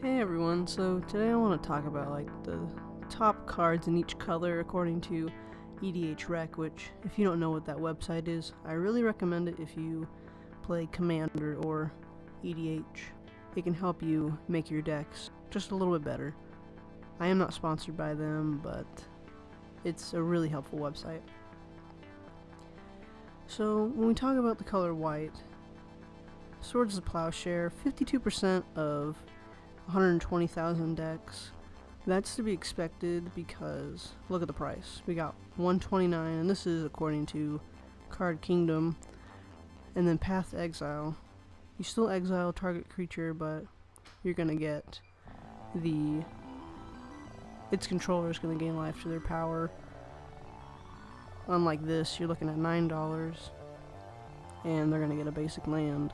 Hey everyone, so today I want to talk about the top cards in each color according to EDHREC, which if you don't know what that website is, I really recommend it if you play Commander or EDH. It can help you make your decks just a little bit better. I am not sponsored by them, but it's a really helpful website. So when we talk about the color white, Swords of Plowshare, 52% of 120,000 decks. That's to be expected because look at the price. We got 129, and this is according to Card Kingdom. And then Path to Exile. You still exile target creature, but you're gonna get its controller is gonna gain life to their power. Unlike this, you're looking at $9, and they're gonna get a basic land.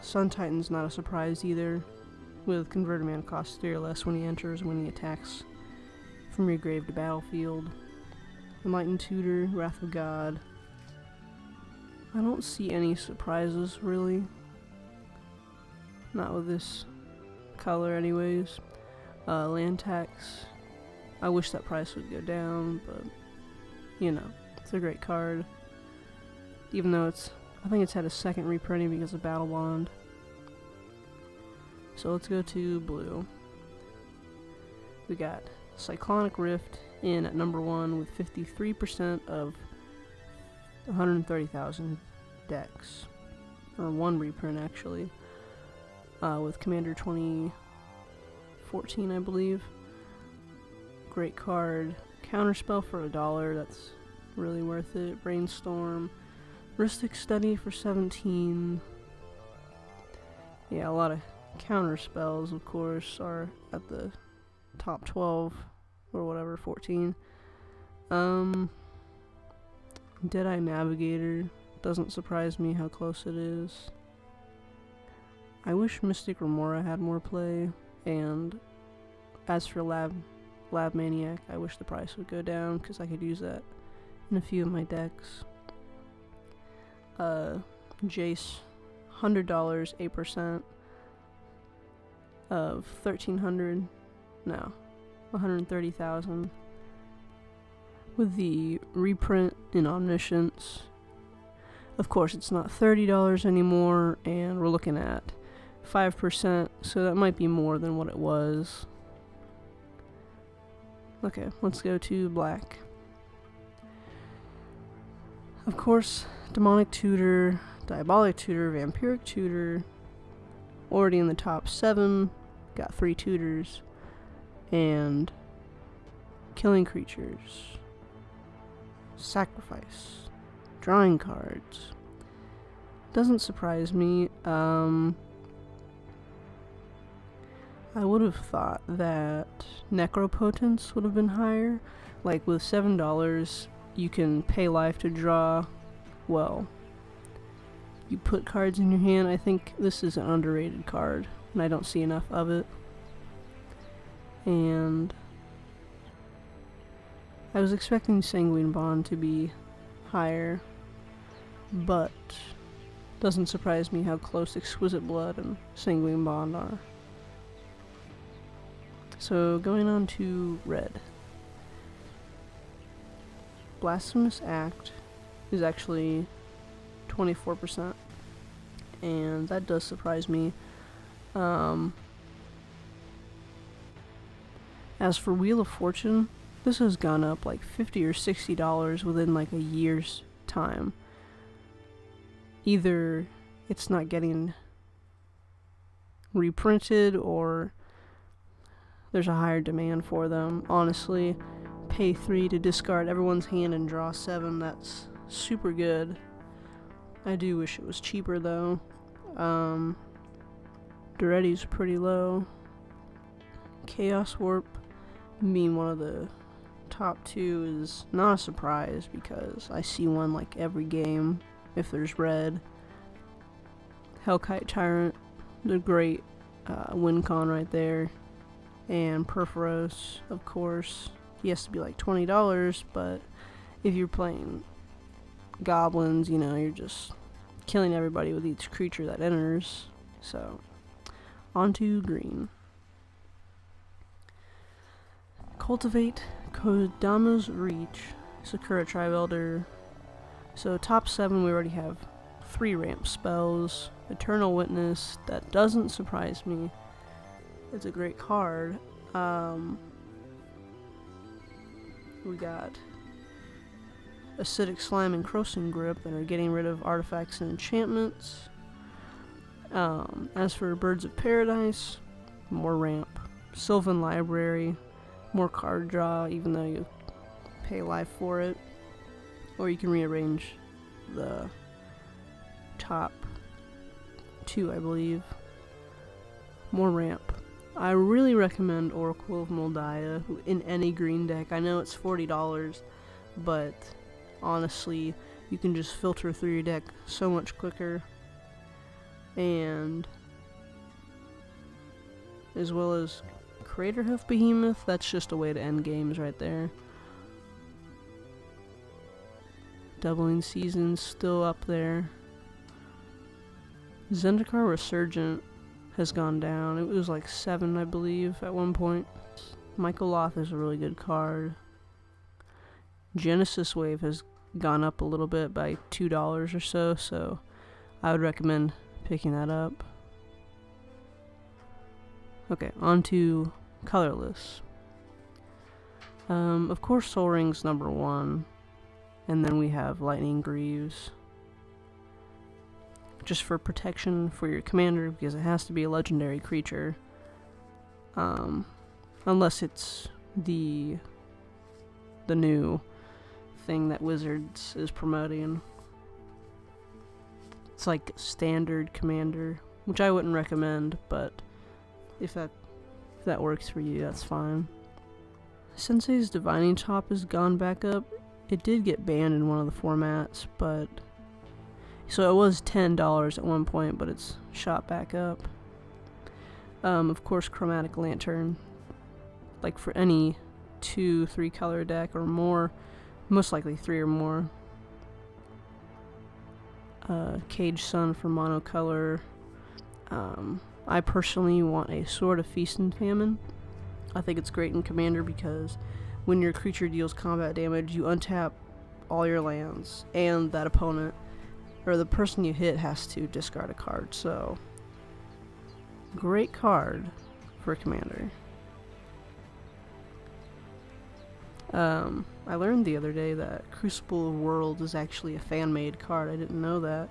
Sun Titan's not a surprise either, with converted mana cost 3 or less when he enters, when he attacks from your grave to battlefield. Enlightened Tutor, Wrath of God. I don't see any surprises really. Not with this color anyways. Land tax. I wish that price would go down, but you know, it's a great card. Even though I think it's had a second reprinting because of Battle Bond. So let's go to blue. We got Cyclonic Rift in at number 1 with 53% of 130,000 decks. Or one reprint actually. With Commander 2014, I believe. Great card. Counterspell for $1, that's really worth it. Brainstorm. Rhystic Study for 17. Yeah, a lot of counter spells, of course, are at the top 12 or whatever, 14. Deadeye Navigator doesn't surprise me how close it is. I wish Mystic Remora had more play, and as for Lab Maniac, I wish the price would go down because I could use that in a few of my decks. Jace, $100, 8%. Of 130,000 with the reprint in Omniscience. Of course, it's not $30 anymore, and we're looking at 5%, so that might be more than what it was. Okay, let's go to black. Of course, Demonic Tutor, Diabolic Tutor, Vampiric Tutor, already in the top 7, got 3 tutors, and killing creatures, sacrifice, drawing cards. Doesn't surprise me. I would have thought that Necropotence would have been higher. Like with $7, you can pay life to draw. Well, you put cards in your hand. I think this is an underrated card, and I don't see enough of it. And I was expecting Sanguine Bond to be higher, but doesn't surprise me how close Exquisite Blood and Sanguine Bond are. So going on to red. Blasphemous Act is actually 24%, and that does surprise me. As for Wheel of Fortune, this has gone up like $50 or $60 within like a year's time. Either it's not getting reprinted or there's a higher demand for them. Honestly, pay 3 to discard everyone's hand and draw 7, that's super good. I do wish it was cheaper though. Duretti's pretty low. Chaos Warp being one of the top 2 is not a surprise because I see one like every game if there's red. Hellkite Tyrant, the great win con right there. And Perforos, of course. He has to be like $20, but if you're playing goblins, you know, you're just killing everybody with each creature that enters. So, onto green. Cultivate Kodama's Reach, Sakura Tribe Elder. So top 7 we already have 3 ramp spells. Eternal Witness, that doesn't surprise me. It's a great card. We got Acidic Slime and Crossing Grip that are getting rid of artifacts and enchantments. As for Birds of Paradise, more ramp. Sylvan Library, more card draw even though you pay life for it. Or you can rearrange the top 2, I believe. More ramp. I really recommend Oracle of Moldiah in any green deck. I know it's $40, but honestly, you can just filter through your deck so much quicker. And as well as Craterhoof Behemoth, that's just a way to end games right there. Doubling Seasons still up there. Zendikar Resurgent has gone down. It was like 7, I believe, at one point. Michael Loth is a really good card. Genesis Wave has gone up a little bit by $2 or so, so I would recommend picking that up. Okay, on to colorless. Of course, Sol Ring's number 1, and then we have Lightning Greaves. Just for protection for your commander, because it has to be a legendary creature. Unless it's the new thing that Wizards is promoting. It's like standard commander, which I wouldn't recommend, but if that works for you, that's fine. Sensei's Divining Top has gone back up. It did get banned in one of the formats, but so it was $10 at one point, but it's shot back up. Of course, Chromatic Lantern, like for any 2-3 color deck or more, most likely 3 or more. Cage Sun for monocolor. I personally want a Sword of Feast and Famine. I think it's great in Commander because when your creature deals combat damage, you untap all your lands, and that opponent, or the person you hit, has to discard a card. So, great card for Commander. I learned the other day that Crucible of Worlds is actually a fan-made card. I didn't know that.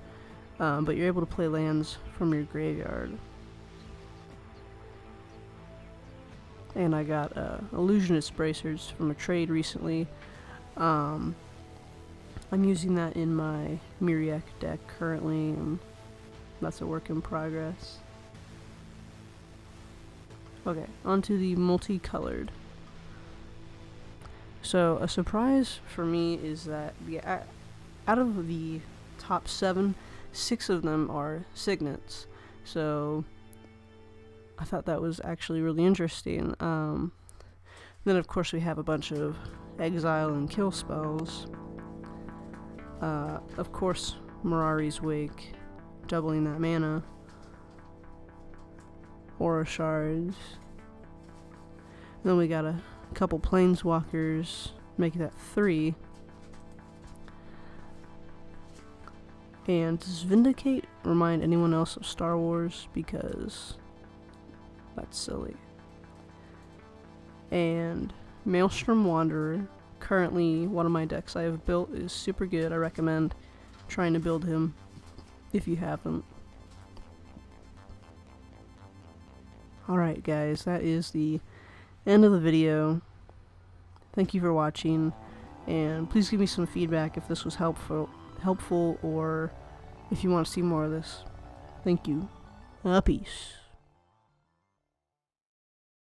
But you're able to play lands from your graveyard. And I got Illusionist Bracers from a trade recently. I'm using that in my Myriak deck currently, and that's a work in progress. Okay, onto the multicolored. So, a surprise for me is that out of the top 7, 6 of them are signets. So, I thought that was actually really interesting. Then, of course, we have a bunch of exile and kill spells. Of course, Mirari's Wake, doubling that mana. Aura Shards. And then we got a couple Planeswalkers, making that 3. And does Vindicate remind anyone else of Star Wars? Because that's silly. And Maelstrom Wanderer. Currently, one of my decks I have built is super good. I recommend trying to build him if you haven't. Alright guys, that is the end of the video. Thank you for watching, and please give me some feedback if this was helpful or if you want to see more of this. Thank you. Peace.